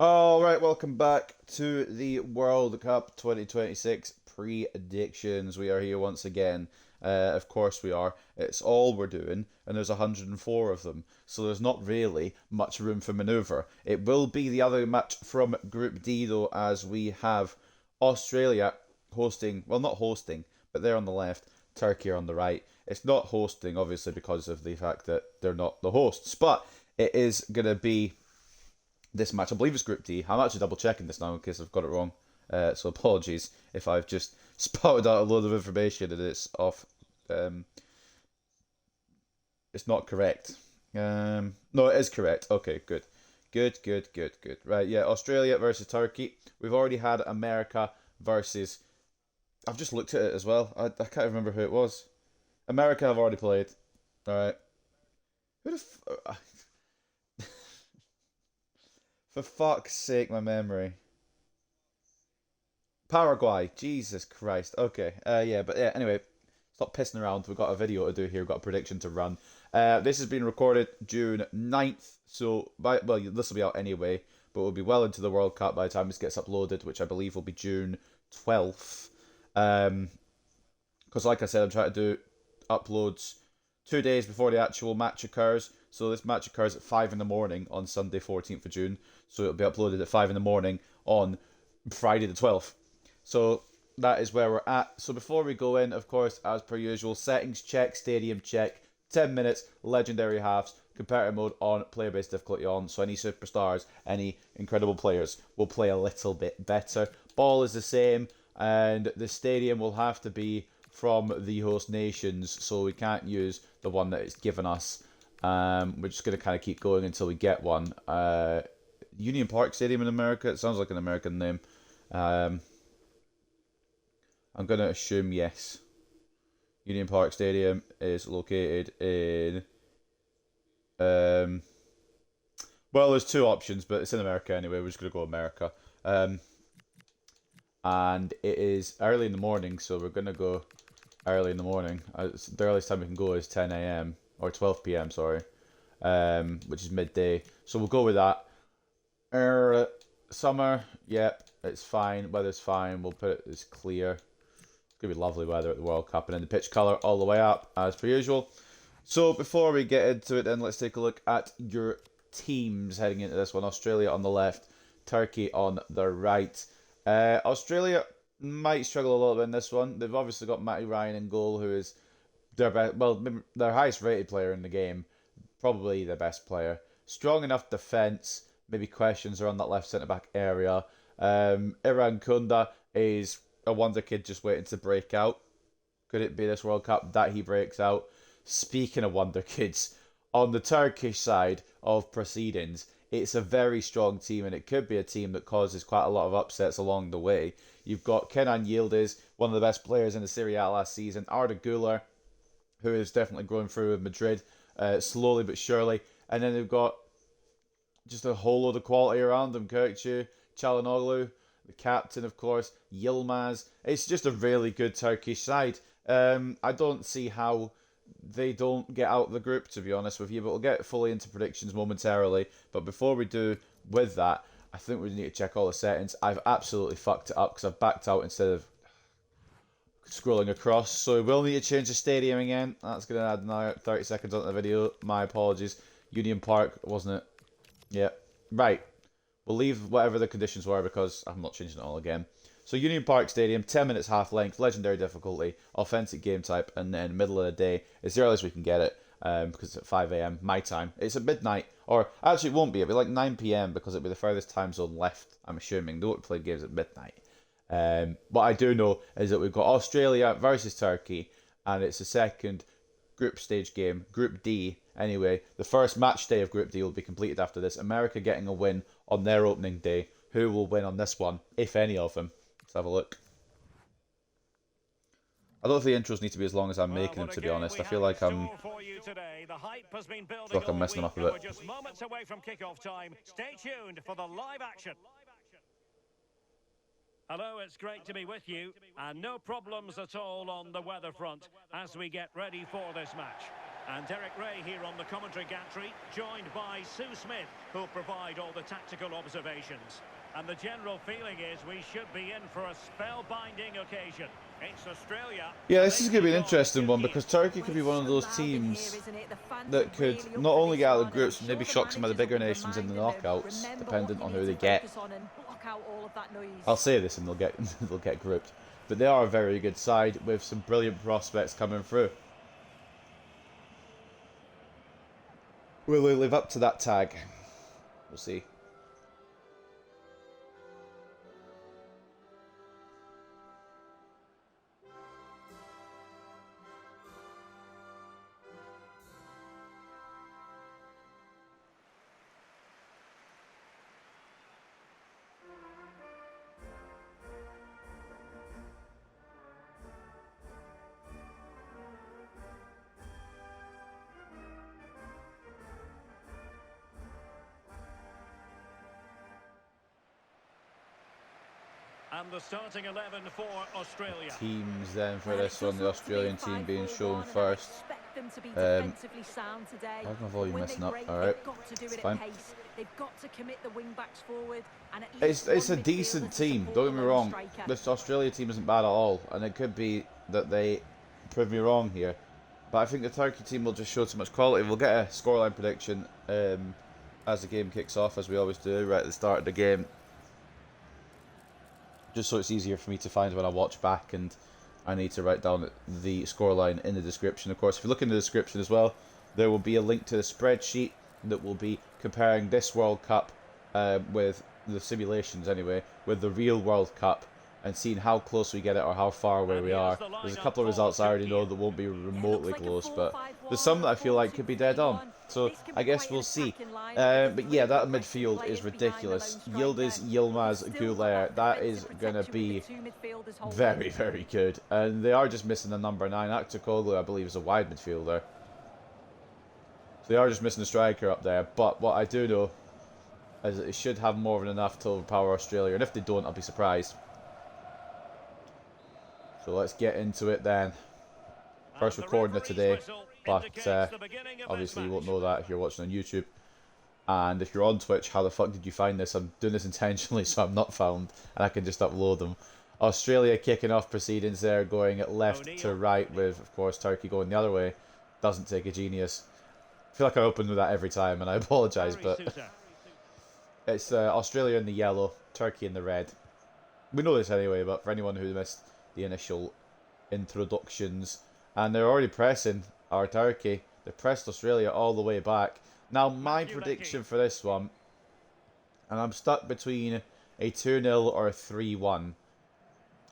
All right, welcome back to the World Cup 2026 predictions. We are here once again. Of course, we are. It's all we're doing, and there's 104 of them, so there's not really much room for manoeuvre. It will be the other match from Group D, though, as we have Australia hosting, well, not hosting, but they're on the left, Turkey on the right. It's not hosting, obviously, because of the fact that they're not the hosts, but it is going to be this match. I believe it's Group D. I'm actually double checking this now in case I've got it wrong. So apologies if I've just spouted out a load of information and it's off. Um, it's not correct. No, it is correct. Okay, good. Good, good, good, good. Right, yeah, Australia versus Turkey. We've already had America versus. I've just looked at it as well. I can't remember who it was. America have already played. Alright. Who the. For fuck's sake, my memory. Paraguay. Jesus Christ. Okay. Yeah, but yeah, anyway, stop pissing around. We've got a video to do here. We've got a prediction to run. This has been recorded June 9th. So, well, this will be out anyway, but we'll be well into the World Cup by the time this gets uploaded, which I believe will be June 12th. Because, like I said, I'm trying to do uploads 2 days before the actual match occurs. So, this match occurs at 5 in the morning on Sunday, 14th of June. So, it'll be uploaded at 5 in the morning on Friday the 12th. So that is where we're at. So before we go in, of course, as per usual, settings check, stadium check, 10 minutes, legendary halves, competitive mode on, player-based difficulty on. So any superstars, any incredible players will play a little bit better. Ball is the same, and the stadium will have to be from the host nations, so we can't use the one that it's given us. We're just going to kind of keep going until we get one. Union Park Stadium in America, it sounds like an American name. I'm going to assume yes. Union Park Stadium is located in. Um, well, there's two options, but it's in America anyway. We're just going to go America. Um, and it is early in the morning, so we're going to go early in the morning. The earliest time we can go is 10 a.m. or 12 p.m., sorry, which is midday. So we'll go with that. Summer, yep, it's fine. Weather's fine. We'll put it as clear. It's gonna be lovely weather at the World Cup, and then the pitch colour all the way up as per usual. So before we get into it, then let's take a look at your teams heading into this one. Australia on the left, Turkey on the right. Australia might struggle a little bit in this one. They've obviously got Matty Ryan in goal, who is their best, well, their highest rated player in the game, probably their best player. Strong enough defence. Maybe questions are on that left centre back area. Iran Kunda is a wonder kid just waiting to break out. Could it be this World Cup that he breaks out? Speaking of wonder kids, on the Turkish side of proceedings, it's a very strong team, and it could be a team that causes quite a lot of upsets along the way. You've got Kenan Yildiz, one of the best players in the Serie A last season. Arda Güler, who is definitely growing through with Madrid, slowly but surely. And then they've got just a whole load of quality around them. Kirkçü, Çalhanoğlu, the captain, of course, Yilmaz. It's just a really good Turkish side. I don't see how they don't get out of the group, to be honest with you, but we'll get fully into predictions momentarily. But before we do with that, I think we need to check all the settings. I've absolutely fucked it up because I've backed out instead of scrolling across. So we will need to change the stadium again. That's going to add another 30 seconds onto the video. My apologies. Union Park, wasn't it? Yeah. Right. We'll leave whatever the conditions were because I'm not changing it all again. So Union Park Stadium, 10 minutes half length, legendary difficulty, authentic game type, and then middle of the day. It's the earliest we can get it because it's at 5 a.m. my time. It's at midnight, or actually it won't be. It'll be like 9 p.m. because it'll be the furthest time zone left, I'm assuming. They won't play games at midnight. What I do know is that we've got Australia versus Turkey, and it's the second group stage game, Group D. Anyway, the first match day of Group D will be completed after this. America getting a win on their opening day. Who will win on this one, if any of them? Let's have a look. I don't think the intros need to be as long as I'm making them, to be honest. I feel like I'm messing them up a bit. We're just moments away from kickoff time. Stay tuned for the live action. Hello, it's great to be with you, and no problems at all on the weather front as we get ready for this match. And Derek Ray here on the commentary gantry, joined by Sue Smith, who'll provide all the tactical observations. And the general feeling is we should be in for a spellbinding occasion. It's Australia. Yeah, this is going to be an interesting one because Turkey could be one of those teams that could not only get out of the groups, but maybe shock some of the bigger nations in the knockouts, depending on who they get. I'll say this and they'll get they'll get grouped, but they are a very good side with some brilliant prospects coming through. Will they live up to that tag? We'll see. And the starting 11 for Australia. Teams then for this one, the Australian team being shown first. How's my volume messing up? Alright, it's fine. It's a decent team, don't get me wrong. This Australia team isn't bad at all, and it could be that they prove me wrong here. But I think the Turkey team will just show too much quality. We'll get a scoreline prediction as the game kicks off, as we always do, right at the start of the game. Just so it's easier for me to find when I watch back, and I need to write down the scoreline in the description. Of course, if you look in the description as well, there will be a link to the spreadsheet that will be comparing this World Cup with the simulations anyway, with the real World Cup, and seeing how close we get it or how far away we are. There's a couple of results I already know that won't be remotely close, but there's some that I feel like could be dead on. So I guess we'll see. But yeah, that midfield is ridiculous. Yildiz, Yilmaz, Güler, that is going to be very, very good. And they are just missing the number 9. Akçakoglu, I believe, is a wide midfielder. So they are just missing a striker up there. But what I do know is that they should have more than enough to overpower Australia. And if they don't, I'll be surprised. So let's get into it then. First recording of today, but obviously you won't know that if you're watching on YouTube. And if you're on Twitch, how the fuck did you find this? I'm doing this intentionally so I'm not found, and I can just upload them. Australia kicking off proceedings there, going left to right with, of course, Turkey going the other way. Doesn't take a genius. I feel like I open with that every time, and I apologise, but it's Australia in the yellow, Turkey in the red. We know this anyway, but for anyone who missed the initial introductions, and they're already pressing our Turkey. They pressed Australia all the way back. Now, my prediction for this one, and I'm stuck between a 2-0 or a 3-1.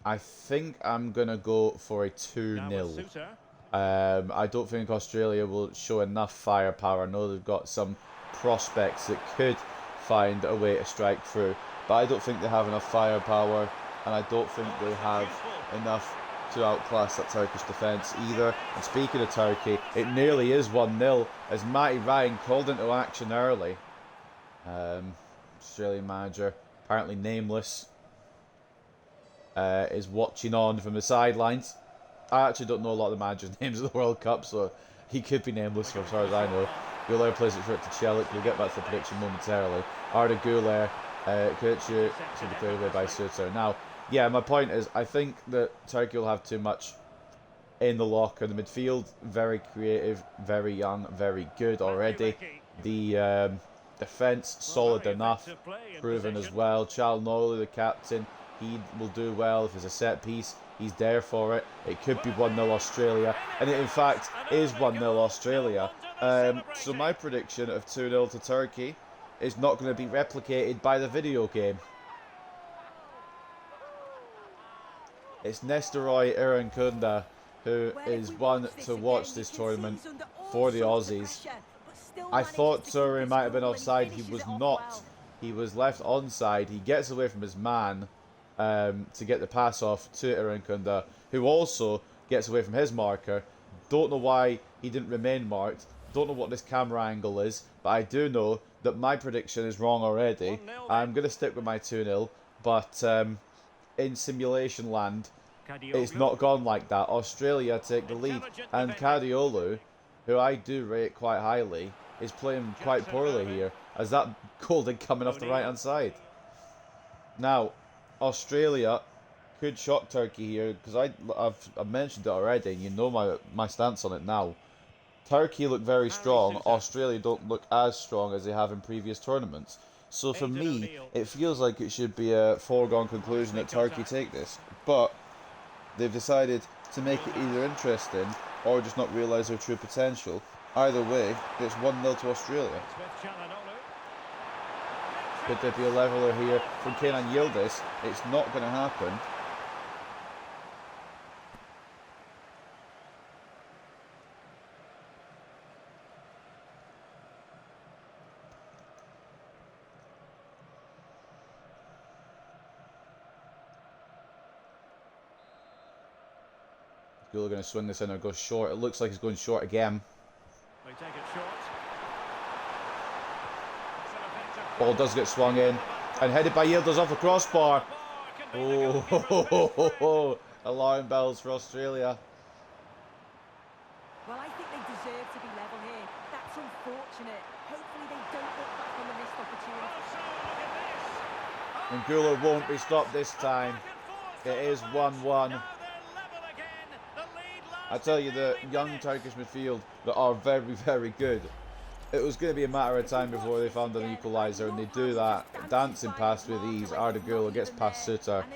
I think I'm going to go for a 2-0. I don't think Australia will show enough firepower. I know they've got some prospects that could find a way to strike through, but I don't think they have enough firepower, and I don't think they have enough to outclass that Turkish defence either. And speaking of Turkey, it nearly is 1-0 as Matty Ryan called into action early. Australian manager, apparently nameless, is watching on from the sidelines. I actually don't know a lot of the managers' names of the World Cup, so he could be nameless for as far as I know. Güler plays it short to Celik. We'll get back to the prediction momentarily. Arda Güler, Kırçı to be cleared away by Suter. Now, yeah, my point is, I think that Turkey will have too much in the locker. The midfield, very creative, very young, very good already. The defence, solid enough, proven as well. Çalhanoğlu, the captain, he will do well if there's a set piece. He's there for it. It could be 1-0 Australia, and it in fact is 1-0 Australia. So my prediction of 2-0 to Turkey is not going to be replicated by the video game. It's Nestoroy Irankunda who is one to watch this tournament for the Aussies. I thought Suri might have been offside. He was not. He was left onside. He gets away from his man to get the pass off to Irankunda, who also gets away from his marker. Don't know why he didn't remain marked. Don't know what this camera angle is, but I do know that my prediction is wrong already. I'm going to stick with my 2-0, but in simulation land, it's not gone like that. Australia take the lead, and Kadiolu who I do rate quite highly, is playing quite poorly here, as that goal did come in off the right-hand side. Now, Australia could shock Turkey here, because I've mentioned it already, and you know my stance on it now. Turkey look very strong, Australia don't look as strong as they have in previous tournaments. So for me, it feels like it should be a foregone conclusion that Turkey take this. But they've decided to make it either interesting or just not realise their true potential. Either way, it's 1-0 to Australia. Could there be a leveller here from Kenan Yildiz? It's not going to happen. Gula going to swing this in or go short. It looks like he's going short again. They take it short. Ball does get swung in and headed by Yildiz off the crossbar. Oh, alarm bells for Australia. Well, I think they deserve to be level here. That's unfortunate. Hopefully they don't look back on the missed opportunity. And Gula won't be stopped this time. It is 1-1. I tell you, the young Turkish midfield that are very, very good. It was going to be a matter of time before they found an equaliser, and they do that. Dancing past with ease. Arda Güler gets past Suter,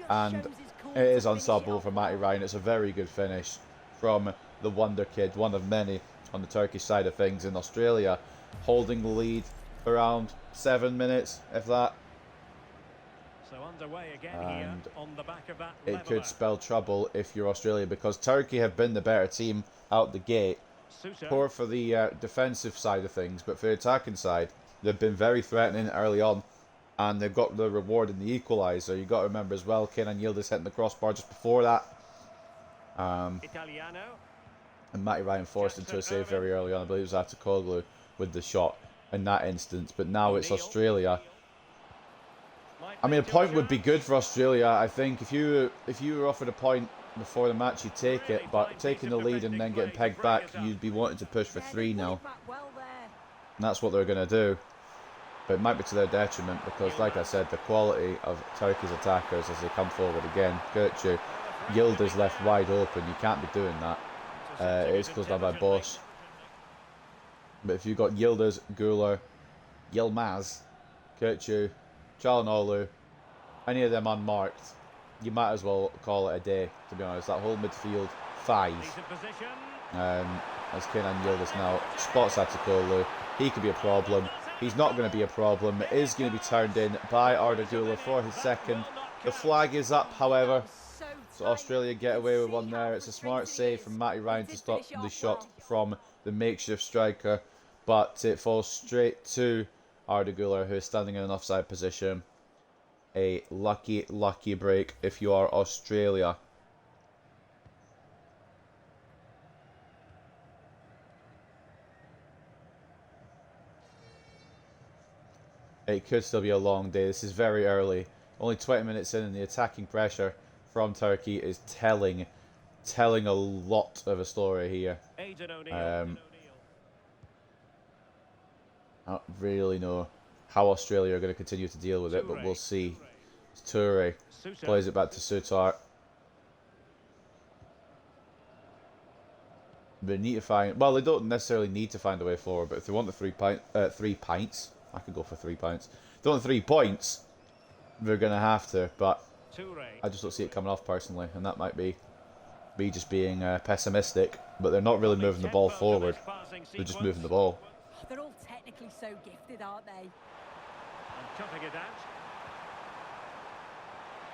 and it is unstoppable for Matty Ryan. It's a very good finish from the wonder kid, one of many on the Turkish side of things in Australia, holding the lead around 7 minutes, if that. So underway again here on the back of that it could spell trouble if you're Australia, because Turkey have been the better team out the gate. Poor for the defensive side of things, but for the attacking side, they've been very threatening early on, and they've got the reward in the equaliser. You've got to remember as well, Kenan Yildiz hitting the crossbar just before that. Italiano. And Matty Ryan forced into a save very early on. I believe it was Atakoglu with the shot in that instance, but now it's Australia. I mean, a point would be good for Australia. I think if you were offered a point before the match, you'd take it. But taking the lead and then getting pegged back, you'd be wanting to push for 3 now. And that's what they're going to do. But it might be to their detriment, because, like I said, the quality of Turkey's attackers as they come forward again. Gökçe, Yildiz left wide open. You can't be doing that. It is closed down by Bosch. But if you've got Yildiz, Güler, Yilmaz, Gökçe, Çalhanoğlu, any of them unmarked, you might as well call it a day, to be honest. That whole midfield 5. As Kenan Yildiz now spots Atakoglu. He could be a problem. He's not going to be a problem. It is going to be turned in by Arda Güler for his second. The flag is up, however. So Australia get away with one there. It's a smart save from Matty Ryan to stop the shot from the makeshift striker. But it falls straight to Arda Güler, who is standing in an offside position. A lucky, lucky break if you are Australia. It could still be a long day. This is very early. Only 20 minutes in, and the attacking pressure from Turkey is telling a lot of a story here. I don't really know how Australia are going to continue to deal with it, but we'll see. Toure plays it back to Suter. They need to find... Well, they don't necessarily need to find a way forward, but if they want the 3 pints... I could go for 3 pints. If they want 3 points, they're going to have to, but I just don't see it coming off personally, and that might be me just being pessimistic, but they're not really moving the ball forward. They're just moving the ball. They're all technically so gifted, aren't they?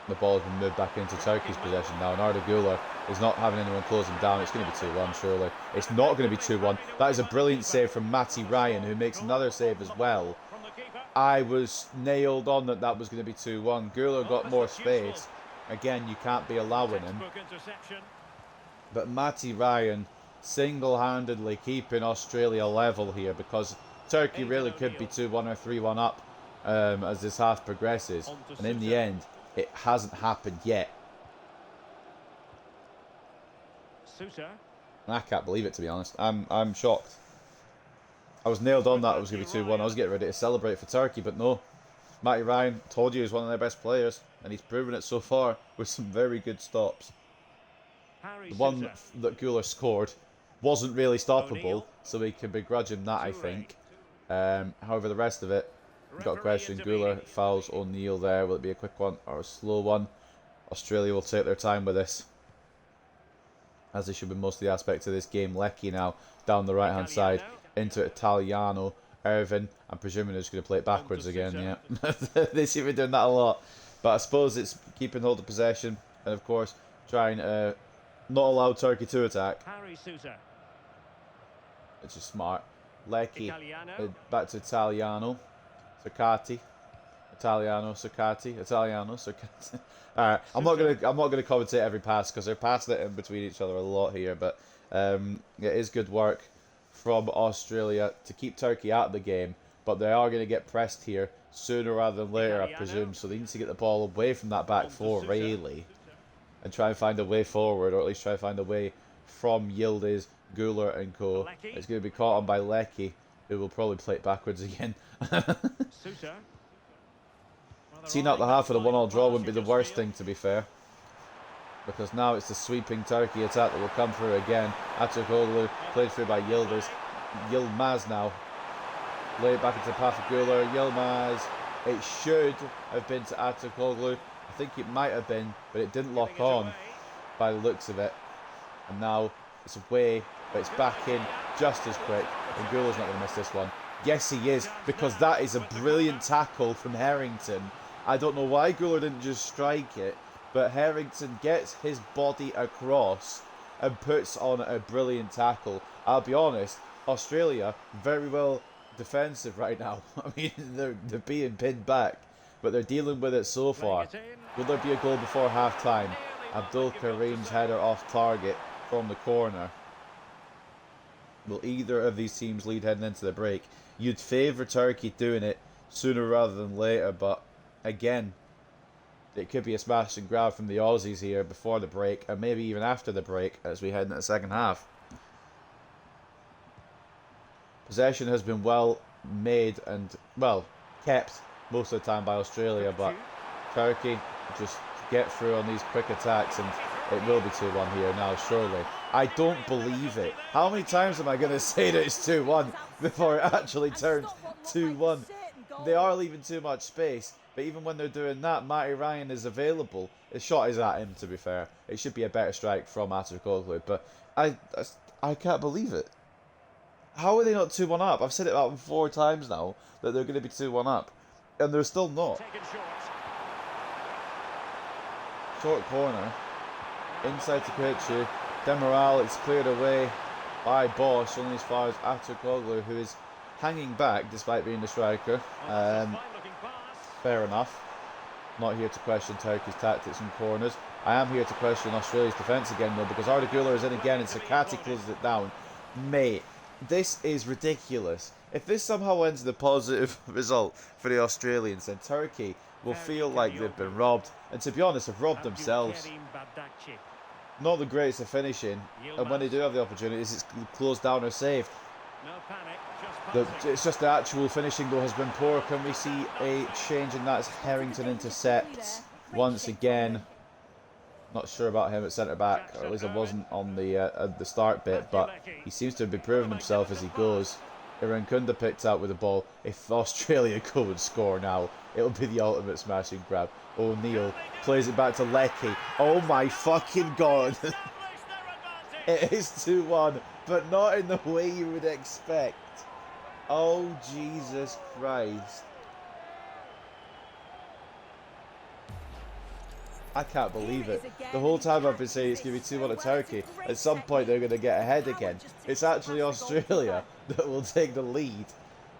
The ball has been moved back into Turkey's possession now, and Arda Güler is not having anyone close him down. It's going to be 2-1, surely. It's not going to be 2-1. That is a brilliant save from Matty Ryan, who makes another save as well. I was nailed on that was going to be 2-1. Güler got more space. Again, you can't be allowing him. But Matty Ryan single-handedly keeping Australia level here, because Turkey really could be 2-1 or 3-1 up as this half progresses. And in the end, it hasn't happened yet. I can't believe it, to be honest. I'm shocked. I was nailed on that it was going to be 2-1. I was getting ready to celebrate for Turkey, but no. Matty Ryan, told you, he's one of their best players, and he's proven it so far with some very good stops. The one that Guler scored wasn't really stoppable, so we can begrudge him that, I think. However, the rest of it, we've got a question. Guler fouls O'Neill there. Will it be a quick one or a slow one? Australia will take their time with this, as they should be most of the aspects of this game. Leckie now down the right hand side into Italiano. Irvin, I'm presuming he's going to play it backwards again. Yeah, they seem to be doing that a lot. But I suppose it's keeping hold of possession and, of course, trying to not allow Turkey to attack. Which is smart. Leckie back to Italiano. Circati. Italiano, Circati. Italiano, Circati. Alright, I'm not gonna commentate every pass because they're passing it in between each other a lot here, but it is good work from Australia to keep Turkey out of the game, but they are going to get pressed here sooner rather than later, I presume, so they need to get the ball away from that back four, really, and try and find a way forward, or at least try and find a way from Yildiz, Guler and co. It's going to be caught on by Leckie, who will probably play it backwards again. Seeing out the half of the 1-1 draw wouldn't be the worst thing, to be fair, because now it's the sweeping Turkey attack that will come through again. Atakoglu played through by Yildiz. Yilmaz now. Lay it back into the path of Guler. Yilmaz. It should have been to Atakoglu. I think it might have been, but it didn't lock on by the looks of it. And now it's away, but it's back in just as quick. And Guler's not going to miss this one. Yes, he is, because that is a brilliant tackle from Harrington. I don't know why Guler didn't just strike it, but Harrington gets his body across and puts on a brilliant tackle. I'll be honest, Australia, very well defensive right now. I mean, they're being pinned back, but they're dealing with it so far. Will there be a goal before half-time? Abdul Karim's header off target from the corner. Will either of these teams lead heading into the break? You'd favour Turkey doing it sooner rather than later, but again, it could be a smash and grab from the Aussies here before the break, and maybe even after the break as we head into the second half. Possession has been well made and, well, kept most of the time by Australia, but Turkey just get through on these quick attacks, and it will be 2-1 here now, surely. I don't believe it. How many times am I going to say that it's 2-1 before it actually turns 2-1? They are leaving too much space. But even when they're doing that, Matty Ryan is available. His shot is at him, to be fair. It should be a better strike from Atakoglu, but I can't believe it. How are they not 2-1 up? I've said it about 4 times now that they're going to be 2-1 up, and they're still not. Short corner. Inside to Kuchu. Demiral, it's cleared away by Bosch, only as far as Atakoglu, who is hanging back despite being the striker. Fair enough. Not here to question Turkey's tactics and corners. I am here to question Australia's defence again, though, because Arda Güler is in again and Sakati closes it down. Mate, this is ridiculous. If this somehow ends in a positive result for the Australians, then Turkey will feel like they've been robbed. And to be honest, have robbed themselves. Not the greatest of finishing, and when they do have the opportunities, it's closed down or saved. No panic. It's just the actual finishing, though, has been poor. Can we see a change in that as Harrington intercepts once again? Not sure about him at centre back, or at least I wasn't on the start bit, but he seems to be proving himself as he goes. Irankunda picked out with the ball. If Australia go and score now, it'll be the ultimate smashing grab. O'Neill plays it back to Leckie. Oh my fucking god! It is 2-1, but not in the way you would expect. Oh, Jesus Christ. I can't believe it. The whole time I've been saying it's going to be 2-1 to Turkey. At some point they're going to get ahead again. It's actually Australia that will take the lead.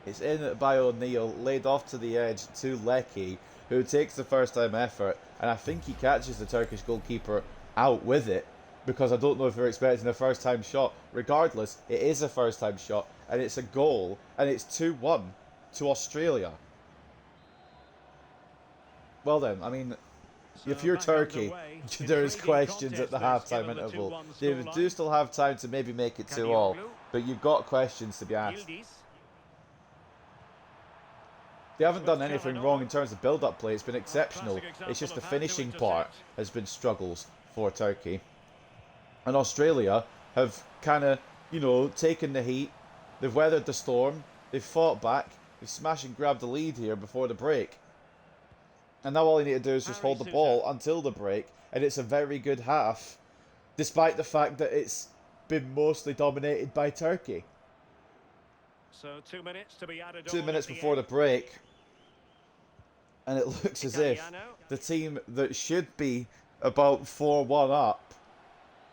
It's in by O'Neill, laid off to the edge to Leckie, who takes the first time effort. And I think he catches the Turkish goalkeeper out with it, because I don't know if they're expecting a first time shot. Regardless, it is a first time shot, and it's a goal, and it's 2-1 to Australia. Well then, I mean, if you're Turkey, there's questions at the half-time interval. They do still have time to maybe make it 2-2, but you've got questions to be asked. They haven't done anything wrong in terms of build-up play. It's been exceptional. It's just the finishing part has been struggles for Turkey. And Australia have kind of, taken the heat. They've weathered the storm. They've fought back. They've smashed and grabbed the lead here before the break. And now all they need to do is just hold the ball until the break. And it's a very good half, despite the fact that it's been mostly dominated by Turkey. So 2 minutes to be added. 2 minutes before the break. And it looks as if the team that should be about 4-1 up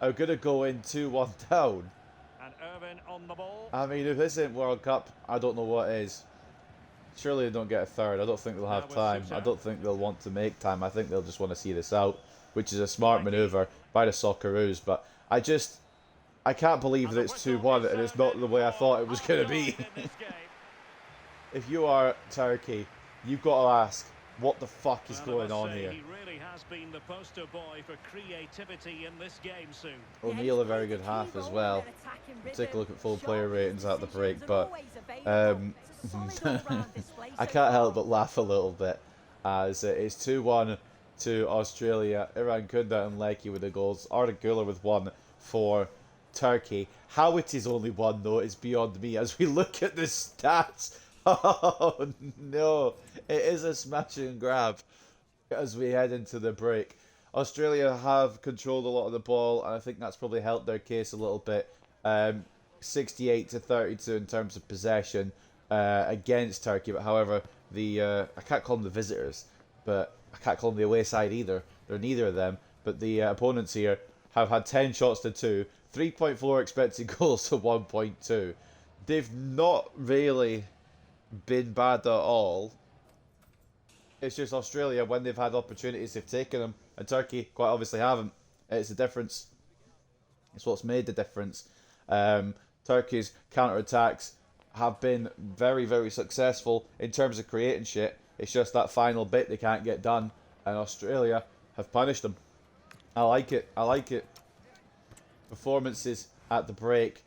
are going to go in 2-1 down. And Irvin on the ball. I mean, if this isn't World Cup, I don't know what is. Surely they don't get a third. I don't think they'll have time. I don't think they'll want to make time. I think they'll just want to see this out, which is a smart manoeuvre by the Socceroos. But I can't believe that it's 2-1 and it's not the way I thought it was going to be. If you are Turkey, you've got to ask, what the fuck is going on here? He really has been the poster boy for creativity in this game soon. O'Neill a very good half as well. Take a look at full player ratings at the break, but I can't help but laugh a little bit as it's 2-1 to Australia. Iran Kunda and Lecky with the goals. Arda Güler with one for Turkey. How it is only one though is beyond me as we look at the stats. Oh no, it is a smash and grab as we head into the break. Australia have controlled a lot of the ball and I think that's probably helped their case a little bit. 68-32 in terms of possession against Turkey, but however I can't call them the visitors, but I can't call them the away side either. They're neither of them, but the opponents here have had 10 shots to 2, 3.4 expected goals to 1.2. They've not really been bad at all. It's just Australia, when they've had opportunities, they've taken them, and Turkey quite obviously haven't. It's the difference. It's what's made the difference. Turkey's counter-attacks have been very, very successful in terms of creating shit. It's just that final bit they can't get done, and Australia have punished them. I like it. I like it. Performances at the break.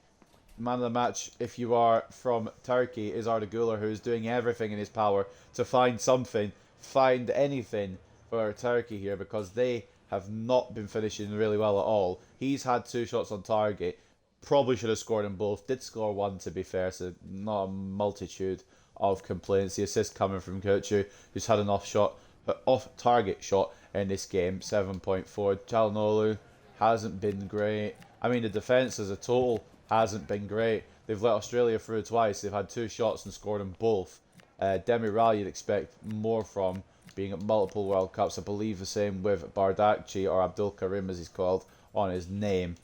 Man of the match, if you are from Turkey, is Arda Güler, who is doing everything in his power to find something, find anything for Turkey here, because they have not been finishing really well at all. He's had 2 shots on target, probably should have scored them both, did score 1 to be fair, so not a multitude of complaints. The assist coming from Kochu, who's had an off-target shot in this game, 7.4. Çalhanoğlu hasn't been great. I mean, the defence as a total hasn't been great. They've let Australia through twice. They've had 2 shots and scored them both. Demiral you'd expect more from, being at multiple World Cups. I believe the same with Bardakci, or Abdul Karim as he's called on his name.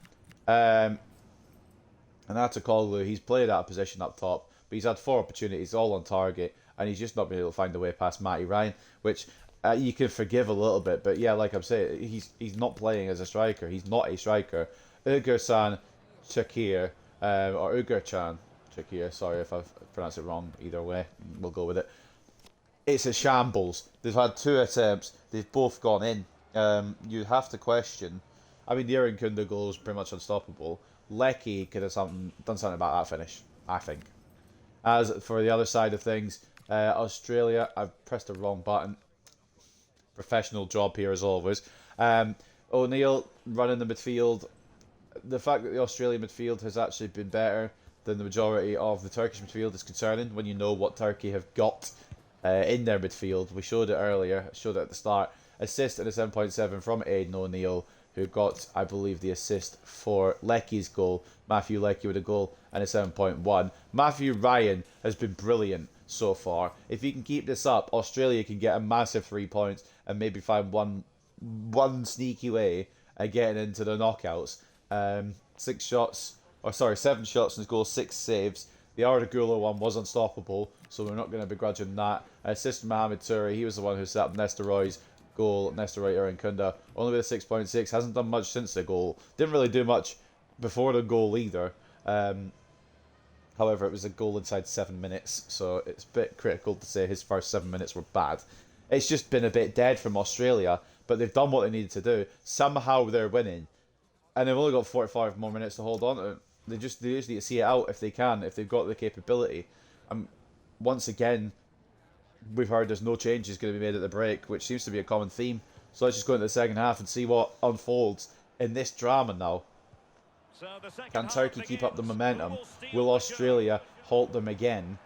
And that's a Koglu. He's played out of position up top, but he's had 4 opportunities, all on target, and he's just not been able to find a way past Matty Ryan, which you can forgive a little bit. But yeah, like I'm saying, he's not playing as a striker. He's not a striker. Uğurcan Çakır, or Uğurcan Çakır, sorry if I've pronounced it wrong, either way, we'll go with it. It's a shambles. They've had 2 attempts, they've both gone in. You have to question, I mean, the Iran Kunda goal was pretty much unstoppable. Lecky could have done something about that finish, I think. As for the other side of things, Australia, I've pressed the wrong button. Professional job here as always. O'Neill running the midfield. The fact that the Australian midfield has actually been better than the majority of the Turkish midfield is concerning when you know what Turkey have got in their midfield. We showed it earlier, showed it at the start. Assist and a 7.7 from Aidan O'Neill, who got, I believe, the assist for Lecky's goal. Matthew Leckie with a goal and a 7.1. Matthew Ryan has been brilliant so far. If he can keep this up, Australia can get a massive 3 points and maybe find one sneaky way at getting into the knockouts. 7 shots in his goal, 6 saves. The Arda Güler one was unstoppable, so we're not going to begrudge him that. Assist from Mohamed Toure, he was the one who set up Nestorroy's goal. Nestorroy Iran Kunda, only with a 6.6, hasn't done much since the goal. Didn't really do much before the goal either. However, it was a goal inside 7 minutes, so it's a bit critical to say his first 7 minutes were bad. It's just been a bit dead from Australia, but they've done what they needed to do. Somehow they're winning, and they've only got 45 more minutes to hold on to it. They just need to see it out if they can, if they've got the capability. Once again, we've heard there's no changes going to be made at the break, which seems to be a common theme. So let's just go into the second half and see what unfolds in this drama now. Can Turkey keep up the momentum? Will Australia halt them again?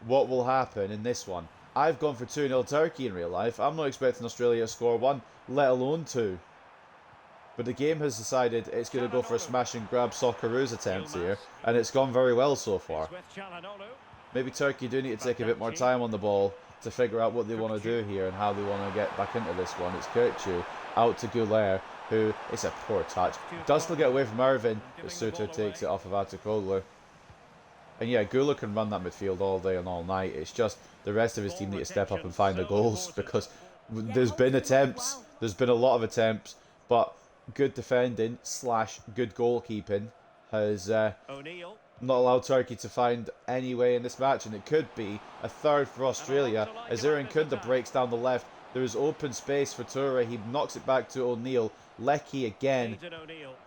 What will happen in this one? I've gone for 2-0 Turkey in real life. I'm not expecting Australia to score 1, let alone 2. But the game has decided it's going to go for a smash and grab Socceroos attempt here, and it's gone very well so far. Maybe Turkey do need to take a bit more time on the ball to figure out what they want to do here and how they want to get back into this one. It's Kürtçü out to Güler, who, it's a poor touch. Does still get away from Irvin, but Suter takes it off of Atakoglu. And yeah, Güler can run that midfield all day and all night. It's just the rest of his team need to step up and find the goals, because there's been attempts, there's been a lot of attempts, but good defending / good goalkeeping has not allowed Turkey to find any way in this match, and it could be a third for Australia as Aaron Kunda breaks down the left. There is open space for Toure. He knocks it back to O'Neill. Lecky again.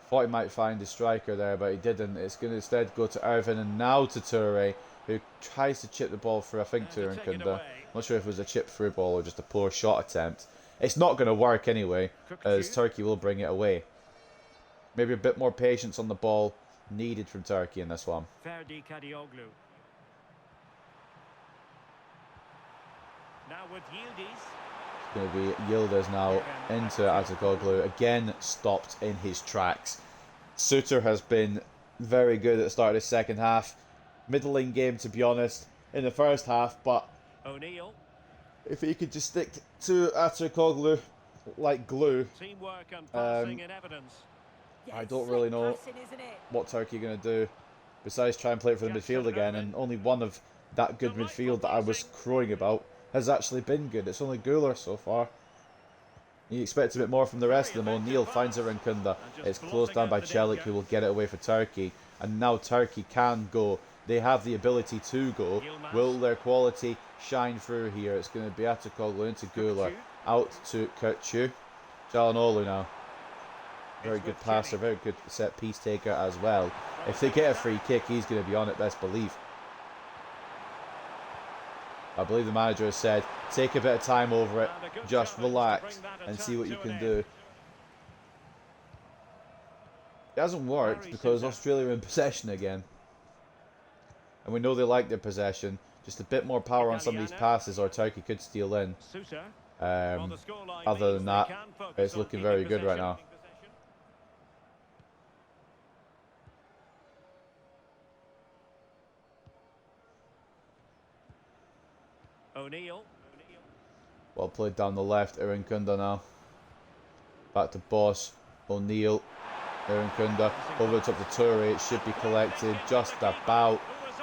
Thought he might find his striker there, but he didn't. It's going to instead go to Irvin and now to Toure, who tries to chip the ball through, I think, to Aaron Kunda. Not sure if it was a chip through ball or just a poor shot attempt. It's not going to work anyway, as Turkey will bring it away. Maybe a bit more patience on the ball needed from Turkey in this one. Now with Yildiz. It's going to be Yildiz now into Atakoglu. Again, stopped in his tracks. Suter has been very good at the start of the second half. Middling game, to be honest, in the first half, but O'Neill. If he could just stick to Atakoglu like glue, Teamwork and passing in evidence. I don't really know what Turkey are going to do besides try and play it for the midfield again, and only one of that good midfield that I was crowing about has actually been good. It's only Güler so far. You expect a bit more from the rest of them. O'Neill finds it in Kunda. It's closed down by Celik, who will get it away for Turkey. And now Turkey can go. They have the ability to go. Will their quality shine through here? It's going to be Atakoglu into Güler. Out to Kürtçü. Çalhanoğlu now. Very good passer, very good set piece taker as well. If they get a free kick, he's going to be on it, best believe. I believe the manager has said, take a bit of time over it, just relax and see what you can do. It hasn't worked because Australia are in possession again. And we know they like their possession. Just a bit more power on some of these passes or Turkey could steal in. Other than that, it's looking very good right now. O'Neill. Well played down the left, Aaron Kunda now. Back to Boss, O'Neill, Aaron Kunda, over the top to Toure. It should be collected just about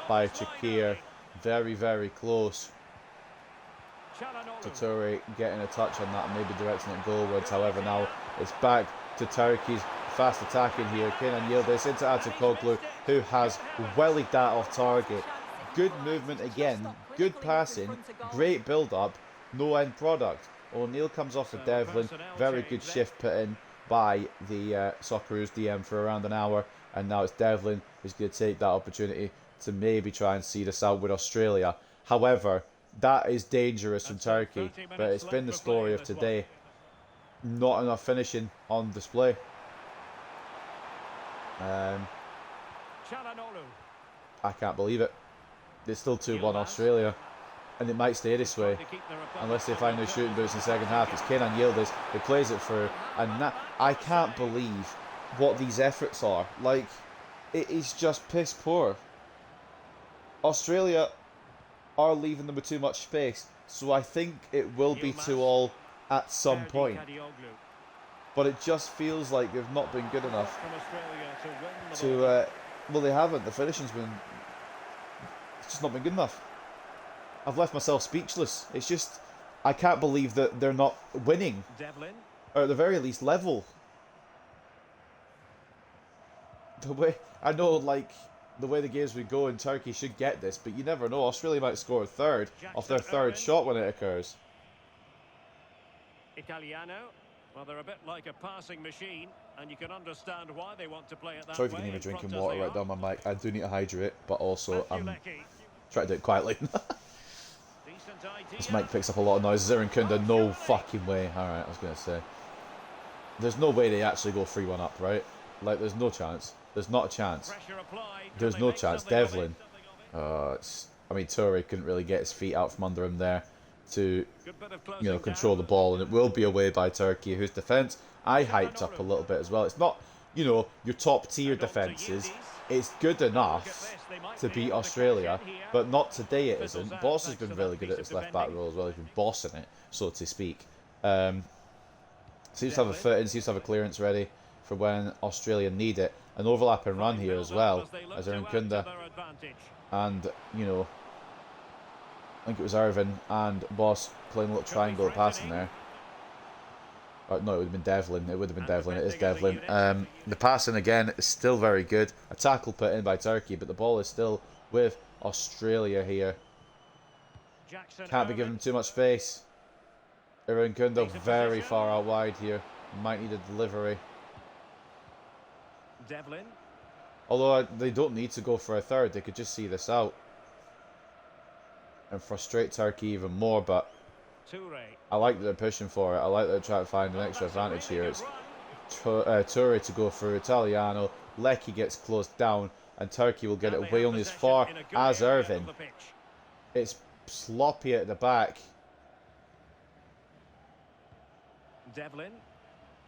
by Chakir. Very, very close to Toure getting a touch on that and maybe directing it goalwards. However, now it's back to Turkey's fast attacking here. Kenan Yildiz into Atakoglu, who has wellied that off target. Good movement again, good passing, great build-up, no end product. O'Neill comes off of Devlin, very good shift put in by the Socceroos DM for around an hour, and now it's Devlin who's going to take that opportunity to maybe try and see this out with Australia. However, that is dangerous from Turkey, but it's been the story of today. Not enough finishing on display. I can't believe it. It's still 2-1 Australia, and it might stay this way unless they find their shooting boots in the second half. It's Kenan Yildiz who plays it through, and I can't believe what these efforts are. Like, it is just piss poor. Australia are leaving them with too much space, so I think it will be 2-2 at some point. But it just feels like they've not been good enough to. Well, they haven't. The finishing's been. It's just not been good enough. I've left myself speechless. It's just, I can't believe that they're not winning, or at the very least level. The way I know, like the way the games would go, and Turkey should get this, but you never know. Australia might score a third off their third shot when it occurs. Italiano. Well, they're a bit like a passing machine, and you can understand why they want to play it that Sorry if you way. can hear me in front drinking as water they right are. down my mic. I do need to hydrate, but also I'm Leckie. trying to do it quietly. Decent This idea. mic picks up a lot of noises. Kunda, no fucking way. Alright, I was going to say. There's no way they actually go 3-1 up, right? Like, there's no chance. There's not a chance. Pressure applied. Can There's they no make chance. something of it? Devlin. I mean, Toure couldn't really get his feet out from under him there to, Good bit of you know, closing control the down. ball, and it will be away by Turkey, whose defence I hyped up a little bit as well. It's not, you know, your top tier And on to defences. Yildiz. It's good Now look at enough this, they might to be beat able to Australia, cash in here. but not today. It Fizzles isn't. out Boss has thanks been to really that good piece at of his left back defending. role as well. He's been bossing it, so to speak. Seems to have a Devlin. foot in, seems to have a clearance ready for when Australia need it. An overlap and run Fine here as build-up well, as they look as to Aaron add to Kunda their advantage. and, you know, I think it was Irvin and Boss playing a little triangle passing there. No, it would have been Devlin. It would have been And Devlin. It is defending as a Devlin. unit. The passing again is still very good. A tackle put in by Turkey, but the ball is still with Australia here. Jackson Can't be Irvin. giving him too much space. Aaron Kunda Decent very position. far out wide here. Might need a delivery. Devlin. Although they don't need to go for a third. They could just see this out and frustrate Turkey even more, but Toure. I like that they're pushing for it. I like that they're trying to find an Well, extra that's a advantage really here. good It's run. Toure to go through Italiano. Leckie gets closed down, and Turkey will get And it they away have only as possession far in a good as area Irvin. of the pitch. It's sloppy at the back, Devlin.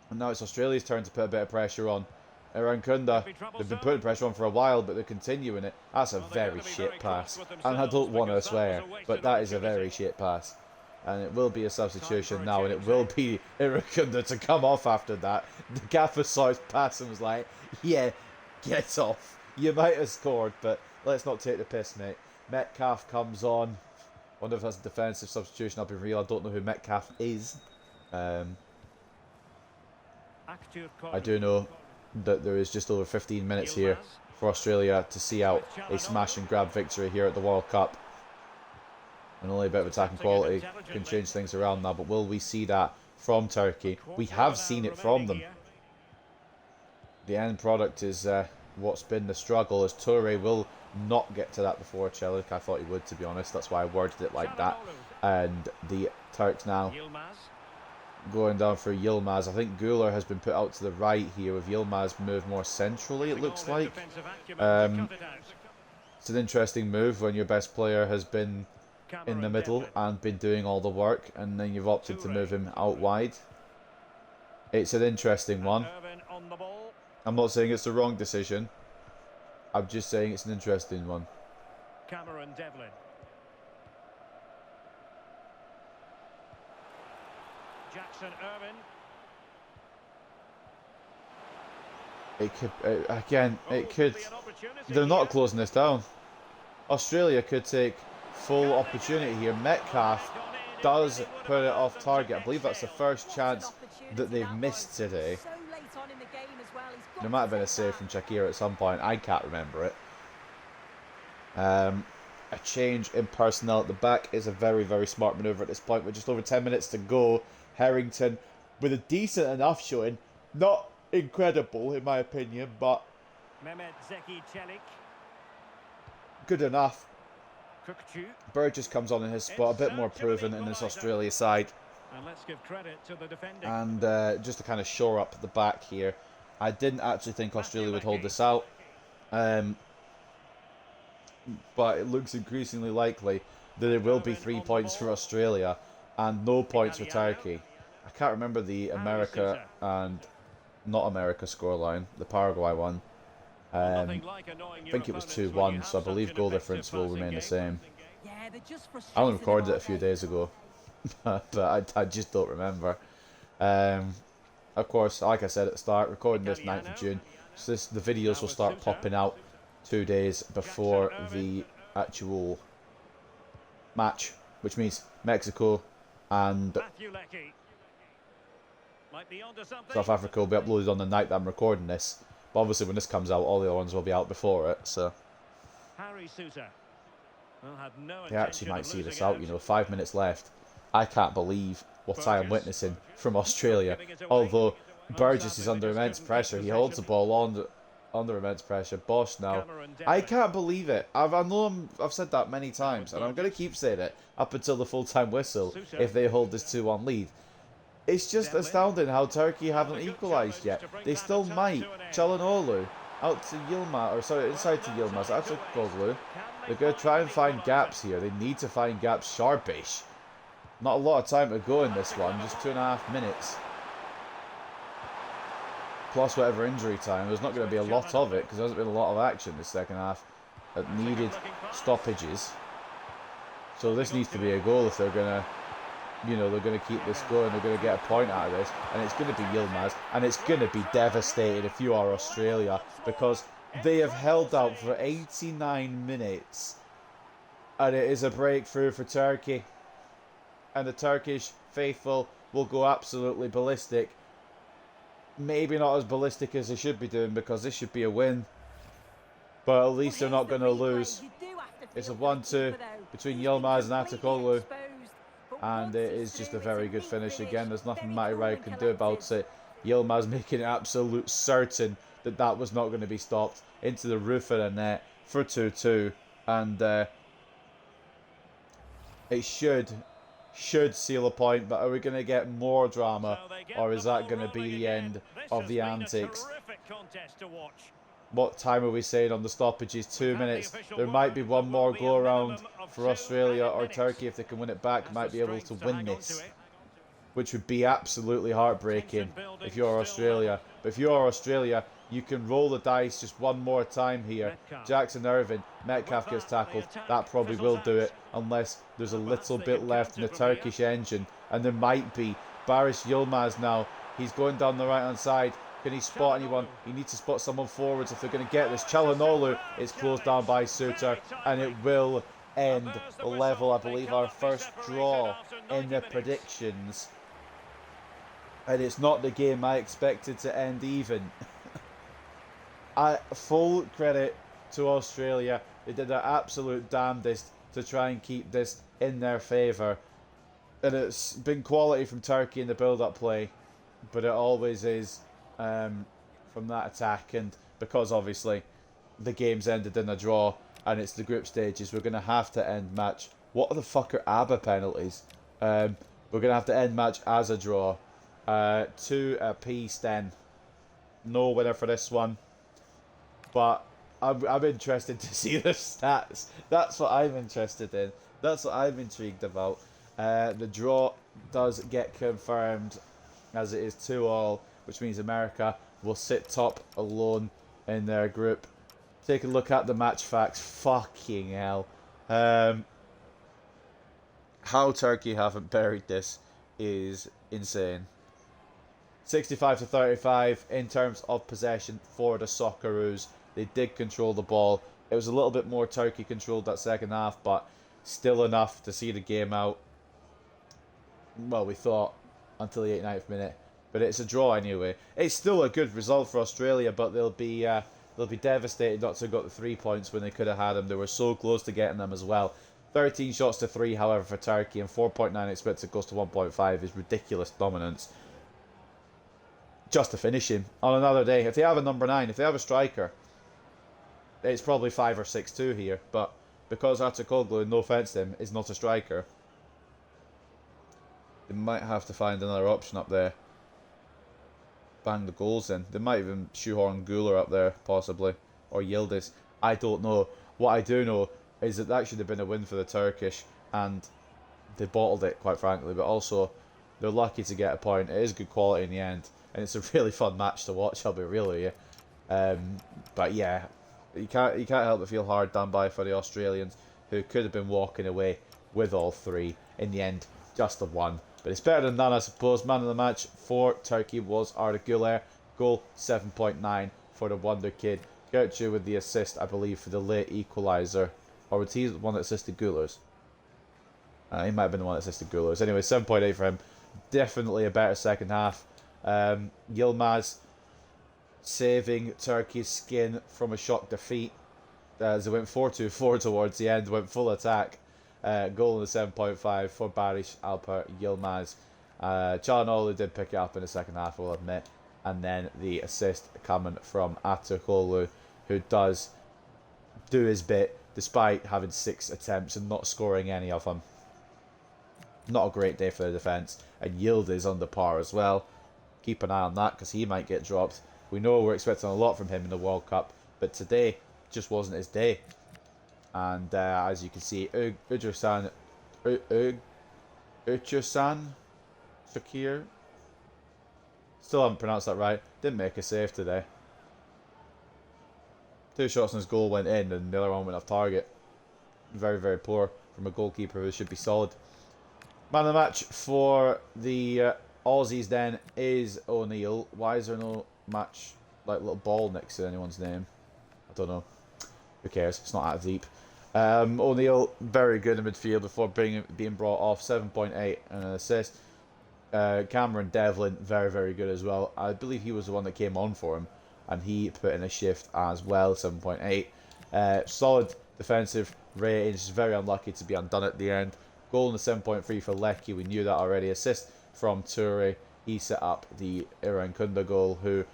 and now it's Australia's turn to put a bit of pressure on. Around Kunda, Could be they've been troublesome. putting pressure on for a while, but they're continuing it. That's a Well, they're very gonna be shit very cross pass, with and I themselves don't want to because that was swear, a wasted but that is a very opportunity. shit pass. And it will be a substitution now, and it change, will eh? be Irakunda to come off after that. The gaffer saw his pass and was like, yeah, get off. You might have scored, but let's not take the piss, mate. Metcalf comes on. Wonder if that's a defensive substitution. I'll be real, I don't know who Metcalf is. I do know that there is just over 15 minutes here for Australia to see out a smash and grab victory here at the World Cup. And only a bit of attacking quality can change things around now, but will we see that from Turkey? We have seen it from them. The end product is what's been the struggle, as Toure will not get to that before Celik. I thought he would, to be honest. That's why I worded it like that. And the Turks now going down for Yilmaz. I think Guler has been put out to the right here, with Yilmaz moved more centrally, it looks like. It's an interesting move when your best player has been in the middle and been doing all the work, and then you've opted to move him out wide. It's an interesting one. I'm not saying it's the wrong decision. I'm just saying it's an interesting one. Cameron Devlin. Jackson Irvin. It could, again, it could. Be an opportunity They're not here. closing this down. Australia could take full opportunity here. Metcalf does put it off target. I believe that's the first chance that they've missed today. So late on in the game as well. He's got There to might have been a take save that. from Shakira at some point. I can't remember it. A change in personnel at the back is a very, very smart manoeuvre at this point. With just over 10 minutes to go, Harrington with a decent enough showing. Not incredible in my opinion, but Mehmet Zeki Çelik. good enough. Kukçu. Burgess comes on in his spot, a bit more proven in this Australia side. And let's give credit to the defending. And just to kind of shore up the back here, I didn't actually think Australia would hold this out. But it looks increasingly likely that it will be 3 points for Australia and no points for Turkey. I can't remember the America and not America scoreline, the Paraguay one. Nothing like annoying I your think it was opponents when you 2-1, have so I such believe an goal effective difference will passing remain the game. same. Yeah, they're just I only frustrating recorded him, it a few aren't they? days ago, but I just don't remember. Of course, like I said at the start, recording this 9th of June, so the videos will start popping out 2 days before the actual match, which means Mexico and Matthew Leckie. Might be onto something. South Africa will be uploaded on the night that I'm recording this. But obviously when this comes out, all the other ones will be out before it, so Harry Sousa. Well, had no they actually intention might of see losing this out, you know, 5 minutes left. I can't believe what I am witnessing from Australia. Although Burgess is under immense pressure, he holds the ball under immense pressure. Bosch now, I can't believe it. I know I've said that many times, and I'm going to keep saying it up until the full-time whistle if they hold this 2-1 lead. It's just astounding how Turkey haven't equalised yet. They still might. Çalhanoğlu out to Yilmaz, or sorry, inside to Yilmaz, out to Koglu. They're going to try and find gaps here. They need to find gaps sharpish. Not a lot of time to go in this one, just 2.5 minutes. Plus whatever injury time. There's not going to be a lot of it, because there hasn't been a lot of action this second half that needed stoppages. So this needs to be a goal if they're going to, you know, they're going to keep this going. They're going to get a point out of this, and it's going to be Yilmaz, and it's going to be devastating if you are Australia, because they have held out for 89 minutes, and it is a breakthrough for Turkey, and the Turkish faithful will go absolutely ballistic. Maybe not as ballistic as they should be doing, because this should be a win, but at least they're not going to lose. It's a 1-2 between Yilmaz and Atakoglu. And it is just a very good finish again. There's nothing Matty Ryan can do about it. Yilmaz making it absolute certain that that was not going to be stopped. Into the roof of the net for 2-2. And it should seal a point. But are we going to get more drama? Or is that going to be the end of the antics? What time are we saying on the stoppages? 2 minutes. There might be one more go around for Australia, or Turkey, if they can win it back, might be able to win this, which would be absolutely heartbreaking if you're Australia. But if you're Australia, you can roll the dice just one more time here. Jackson Irvine, Metcalf gets tackled. That probably will do it, unless there's a little bit left in the Turkish engine, and there might be. Barış Yilmaz now, he's going down the right hand side. Can he spot anyone? He needs to spot someone forwards if they're going to get this. Çalhanoğlu is closed down by Suter, and it will end level. I believe our first draw in the predictions, and it's not the game I expected to end even. Full credit to Australia. They did their absolute damnedest to try and keep this in their favour, and it's been quality from Turkey in the build-up play, but it always is from that attack. And because obviously the game's ended in a draw and it's the group stages, we're going to have to end match. What the fuck are ABBA penalties? We're going to have to end match as a draw. 2 apiece then. No winner for this one. But I'm interested to see the stats. That's what I'm interested in. That's what I'm intrigued about. The draw does get confirmed as it is 2-2, which means America will sit top alone in their group. Take a look at the match facts. Fucking hell. How Turkey haven't buried this is insane. 65-35 in terms of possession for the Socceroos. They did control the ball. It was a little bit more Turkey controlled that second half, but still enough to see the game out. Well, we thought until the 89th minute. But it's a draw anyway. It's still a good result for Australia, but they'll be devastated not to have got the 3 points when they could have had them. They were so close to getting them as well. 13 shots to 3, however, for Turkey, and 4.9 expected goals to 1.5 is ridiculous dominance. Just to finish him on another day. If they have a number 9, if they have a striker, it's probably 5 or 6-2 here. But because Atakoglu, no offence to him, is not a striker, they might have to find another option up there. Bang the goals in. They might even shoehorn Guler up there, possibly. Or Yildiz. I don't know. What I do know is that should have been a win for the Turkish, and they bottled it, quite frankly. But also, they're lucky to get a point. It is good quality in the end, and it's a really fun match to watch, I'll be real with you. But yeah, you can't help but feel hard done by for the Australians, who could have been walking away with all 3. In the end, just the 1. But it's better than none, I suppose. Man of the match for Turkey was Arda Güler. Goal 7.9 for the Wonder Kid. Gertrude with the assist, I believe, for the late equaliser. Or was he the one that assisted Gulers? He might have been the one that assisted Gulers. Anyway, 7.8 for him. Definitely a better second half. Yilmaz saving Turkey's skin from a shock defeat. As it went 4-2-4 towards the end, went full attack. Goal in the 7.5 for Barış Alper Yilmaz. Çalhanoğlu did pick it up in the second half, I will admit. And then the assist coming from Atakoglu, who does do his bit despite having 6 attempts and not scoring any of them. Not a great day for the defence. And Yildiz is under par as well. Keep an eye on that because he might get dropped. We know we're expecting a lot from him in the World Cup, but today just wasn't his day. And as you can see, Uçursan Shakir, still haven't pronounced that right, didn't make a save today. 2 shots on his goal went in and the other one went off target. Very, very poor from a goalkeeper who should be solid. Man of the match for the Aussies then is O'Neill. Why is there no match, like, little ball next to anyone's name? I don't know. Who cares? It's not that deep. O'Neill, very good in midfield before being brought off. 7.8 and an assist. Cameron Devlin, very, very good as well. I believe he was the one that came on for him, and he put in a shift as well. 7.8. Solid defensive rating. Just very unlucky to be undone at the end. Goal in the 7.3 for Lecky. We knew that already. Assist from Toure. He set up the Irankunda goal, who,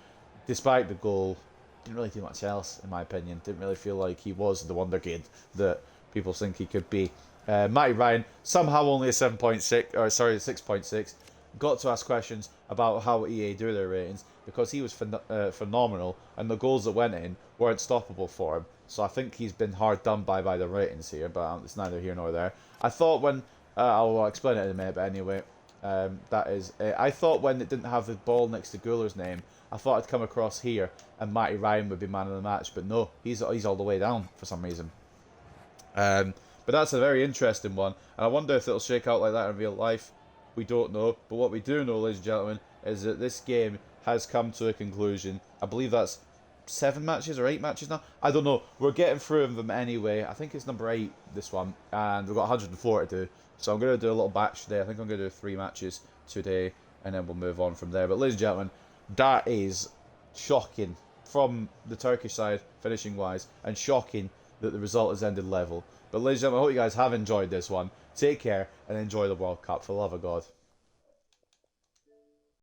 despite the goal, didn't really do much else, in my opinion. Didn't really feel like he was the wonderkid that people think he could be. Matty Ryan, somehow only a 6.6. Got to ask questions about how EA do their ratings because he was phenomenal and the goals that went in weren't stoppable for him. So I think he's been hard done by the ratings here, but it's neither here nor there. I thought when I'll explain it in a minute, but anyway, that is it. I thought when it didn't have the ball next to Guller's name, I thought I'd come across here and Matty Ryan would be man of the match, but no, he's all the way down for some reason. But that's a very interesting one, and I wonder if it'll shake out like that in real life. We don't know, but what we do know, ladies and gentlemen, is that this game has come to a conclusion. I believe that's 7 matches or 8 matches now. I don't know. We're getting through them anyway. I think it's number 8, this one, and we've got 104 to do. So I'm going to do a little batch today. I think I'm going to do 3 matches today, and then we'll move on from there. But ladies and gentlemen, that is shocking from the Turkish side, finishing-wise, and shocking that the result has ended level. But ladies and gentlemen, I hope you guys have enjoyed this one. Take care and enjoy the World Cup, for the love of God.